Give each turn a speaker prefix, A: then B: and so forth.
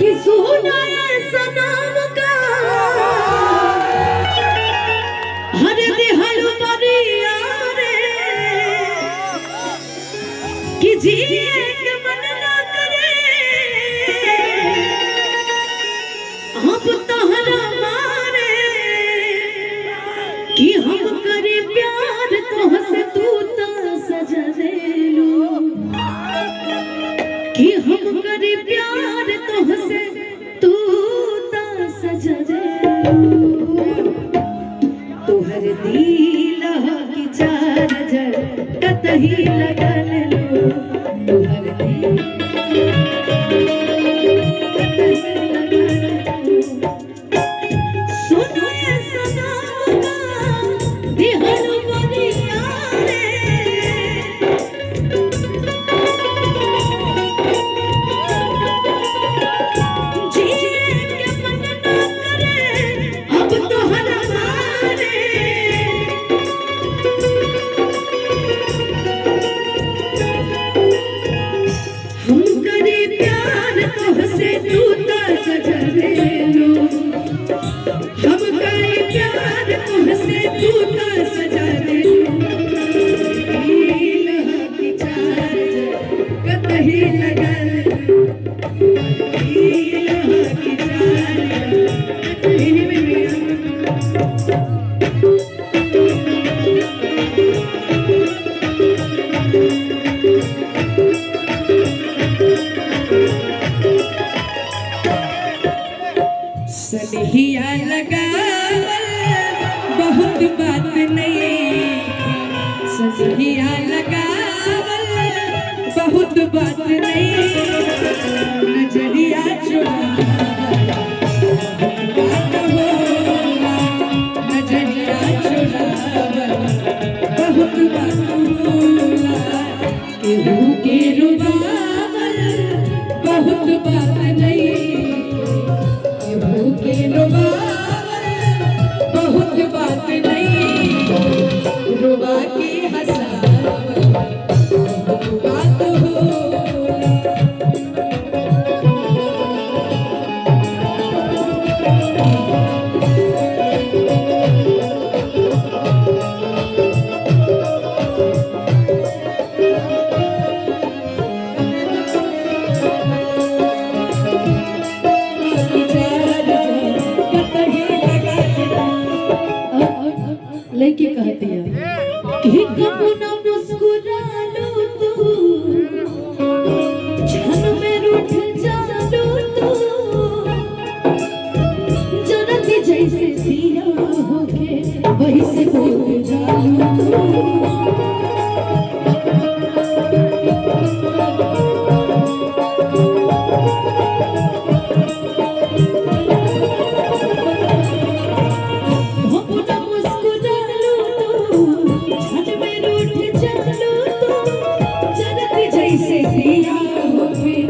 A: कि सुना ऐसा नाम का हर दिहल परिया रे कि जिए के मन ना करे अब तहरा मारे कि हम करे प्यार तोहसे तू तो सजा देलू कि हम करे प्यार तोहसे तू तो सजा देलू तोहर दिल की चार जर कतही लगन लो तोहर दिल कतही लगन लो सुनो ये सनम का दिहल बनिया रे जिए के मन ना करे अब तोहरा मारे हम करे प्यार तोहसे तू तो सजा देलू हम करे प्यार तुमसे तू तो सजा देलू दिल की चार कतही लगन दिल की चार कतही में सनहिया लगावल बहुत बात नहीं सनहिया लगावल बहुत बात नहीं नजरिया चुरावल बात होला नजरिया चुरावल बहुत बात होला केहू के रुबावल बहुत बात नहीं के रुबावल बहुत बात नहीं रुबा के हंसावल बहुत बात होला लड़की कहती है कि कबू ना मुस्कुरा लो तू क्षण में रूठ जालो तू जनती जैसे दिया होके वैसे बोल जालो तू जैसे दिया हो फिर